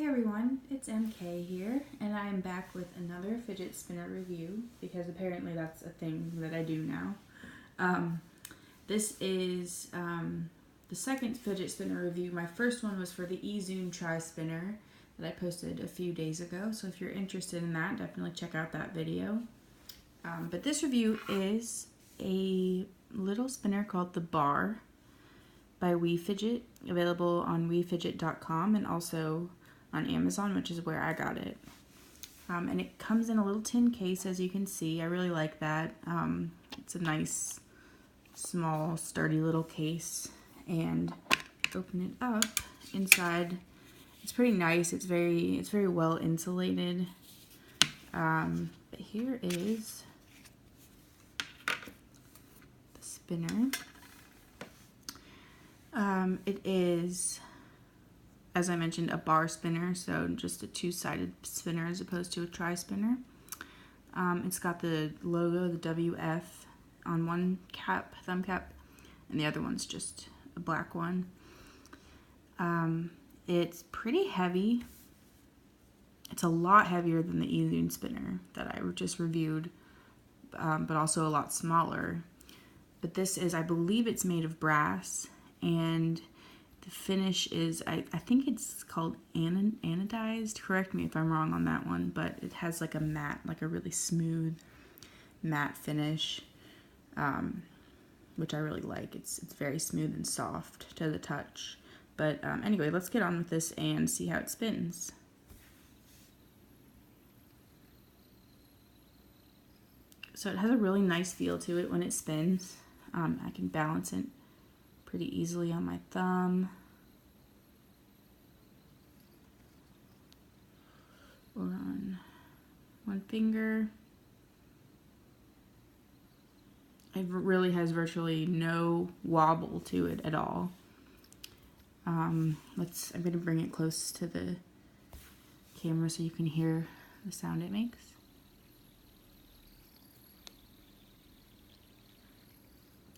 everyone, it's MK here, and I am back with another fidget spinner review, because apparently that's a thing that I do now. This is the second fidget spinner review. My first one was for the eZoom Tri-Spinner that I posted a few days ago, so if you're interested in that, definitely check out that video. But this review is a little spinner called the Bar by WeFidget, available on WeFidget.com and also on Amazon, which is where I got it. And it comes in a little tin case, as you can see. I really like that. It's a nice, small, sturdy little case. And open it up. Inside, it's pretty nice. It's very well insulated. But here is the spinner. It is, as I mentioned, a bar spinner, so just a two-sided spinner as opposed to a tri-spinner. It's got the logo, the WF, on one thumb cap, and the other one's just a black one. It's pretty heavy. It's a lot heavier than the eZoom spinner that I just reviewed, but also a lot smaller. But this is, I believe it's made of brass, and the finish is, I think it's called anodized. Correct me if I'm wrong on that one, but it has like a matte, like a really smooth matte finish, which I really like. It's very smooth and soft to the touch. But anyway, let's get on with this and see how it spins. So it has a really nice feel to it when it spins. I can balance it pretty easily on my thumb or on one finger. It really has virtually no wobble to it at all. I'm going to bring it close to the camera so you can hear the sound it makes.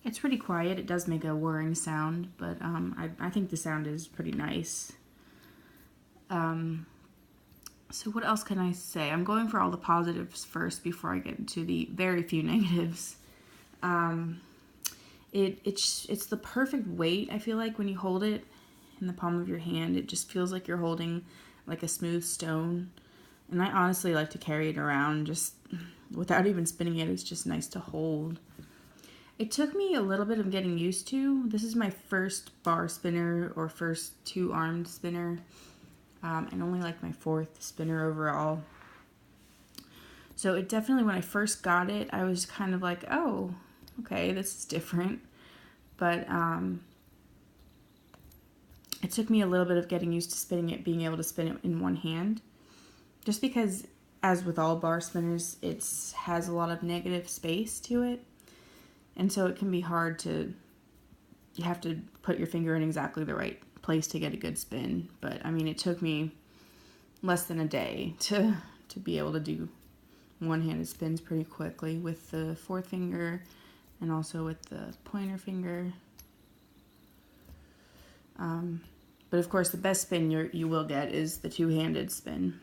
It's pretty quiet. It does make a whirring sound, but I think the sound is pretty nice. So what else can I say? I'm going for all the positives first before I get into the very few negatives. It's the perfect weight, I feel like, when you hold it in the palm of your hand. It just feels like you're holding like a smooth stone. And I honestly like to carry it around just without even spinning it. It's just nice to hold. It took me a little bit of getting used to. This is my first bar spinner or first two-armed spinner, and only like my fourth spinner overall. So it definitely, when I first got it, I was kind of like, oh, okay, this is different. But it took me a little bit of getting used to spinning it, being able to spin it in one hand. Just because, as with all bar spinners, it has a lot of negative space to it. And so it can be hard to, you have to put your finger in exactly the right place to get a good spin. But I mean, it took me less than a day to be able to do one-handed spins pretty quickly with the fourth finger and also with the pointer finger. But of course, the best spin you will get is the two-handed spin.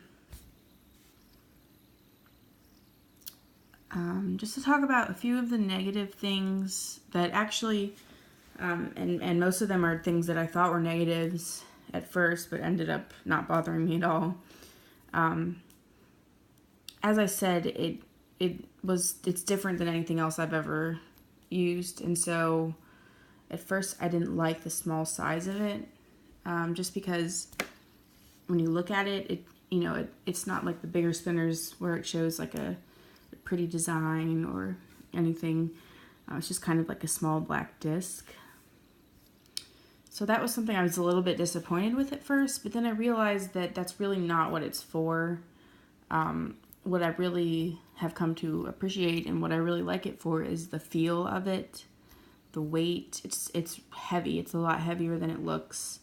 Just to talk about a few of the negative things that actually, and most of them are things that I thought were negatives at first, but ended up not bothering me at all. As I said, it's different than anything else I've ever used, and so at first I didn't like the small size of it, just because when you look at it, it's not like the bigger spinners where it shows like a pretty design or anything. It's just kind of like a small black disc. So that was something I was a little bit disappointed with at first, but then I realized that that's really not what it's for. What I really have come to appreciate and what I really like it for is the feel of it, the weight. It's heavy. It's a lot heavier than it looks.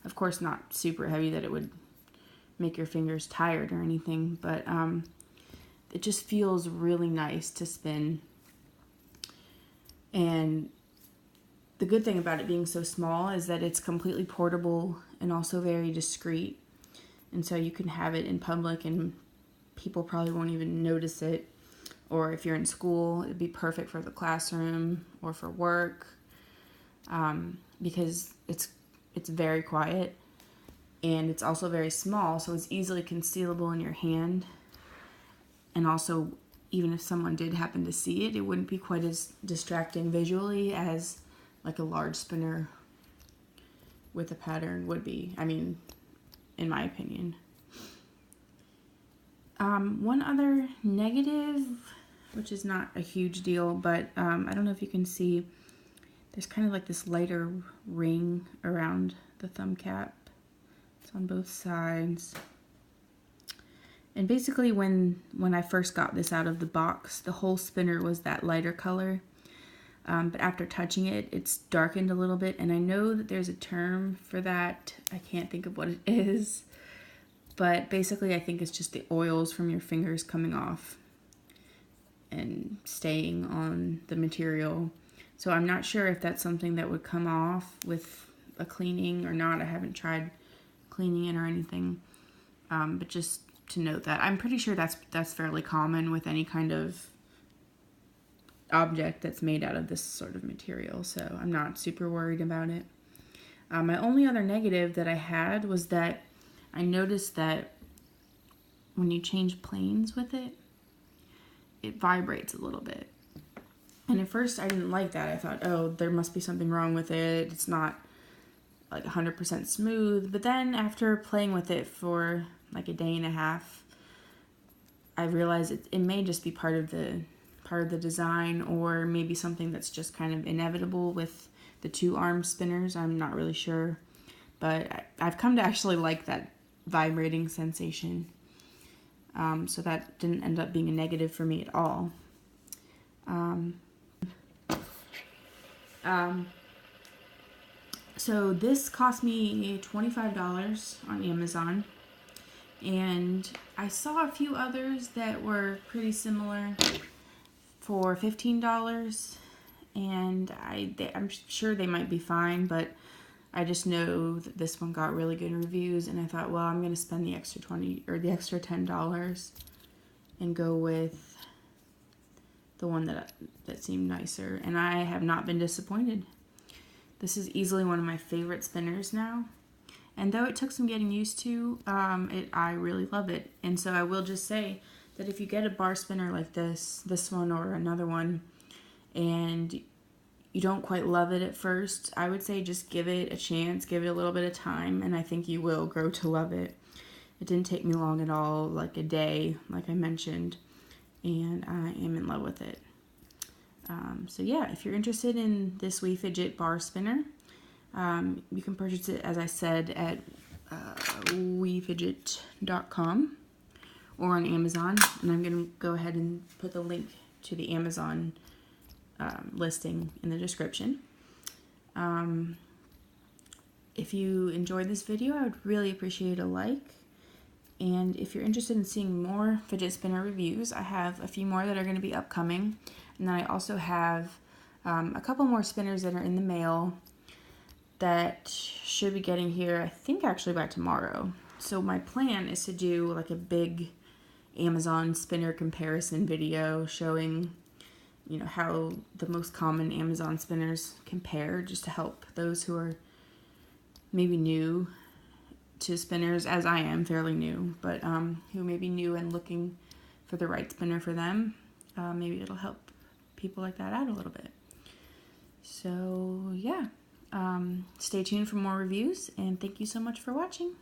Of course, not super heavy that it would make your fingers tired or anything, but it just feels really nice to spin. And the good thing about it being so small is that it's completely portable and also very discreet. And so you can have it in public and people probably won't even notice it. Or if you're in school, it'd be perfect for the classroom or for work, because it's very quiet, and it's also very small, so it's easily concealable in your hand. And also, even if someone did happen to see it, it wouldn't be quite as distracting visually as like a large spinner with a pattern would be. I mean, in my opinion. One other negative, which is not a huge deal, but I don't know if you can see, there's kind of like this lighter ring around the thumb cap. It's on both sides. And basically when I first got this out of the box, the whole spinner was that lighter color. But after touching it, it's darkened a little bit, and I know that there's a term for that. I can't think of what it is. But basically, I think it's just the oils from your fingers coming off and staying on the material. So I'm not sure if that's something that would come off with a cleaning or not. I haven't tried cleaning it or anything. But just to note that. I'm pretty sure that's fairly common with any kind of object that's made out of this sort of material. So I'm not super worried about it. My only other negative that I had was that I noticed that when you change planes with it, it vibrates a little bit. And at first I didn't like that. I thought, oh, there must be something wrong with it. It's not like 100% smooth. But then after playing with it for like a day and a half, I realized it may just be part of the design, or maybe something that's just kind of inevitable with the 2-arm spinners. I'm not really sure. But I've come to actually like that vibrating sensation. So that didn't end up being a negative for me at all. So this cost me $25 on Amazon, and I saw a few others that were pretty similar for $15, and I'm sure they might be fine, but I just know that this one got really good reviews, and I thought, well, I'm going to spend the extra extra $10 and go with the one that seemed nicer, and I have not been disappointed. This is easily one of my favorite spinners now, and though it took some getting used to, I really love it. And so I will just say that if you get a bar spinner like this one or another one, and you don't quite love it at first, I would say just give it a chance, give it a little bit of time, and I think you will grow to love it. It didn't take me long at all, like a day, like I mentioned, and I am in love with it. So yeah, if you're interested in this WeFidget bar spinner, you can purchase it, as I said, at WeFidget.com or on Amazon, and I'm going to go ahead and put the link to the Amazon listing in the description. If you enjoyed this video, I would really appreciate a like. And if you're interested in seeing more fidget spinner reviews, I have a few more that are going to be upcoming. And then I also have a couple more spinners that are in the mail that should be getting here, I think actually by tomorrow. So my plan is to do like a big Amazon spinner comparison video showing, you know, how the most common Amazon spinners compare, just to help those who are maybe new to spinners, as I am fairly new, but who may be new and looking for the right spinner for them. Maybe it'll help people like that out a little bit. So yeah, stay tuned for more reviews, and thank you so much for watching.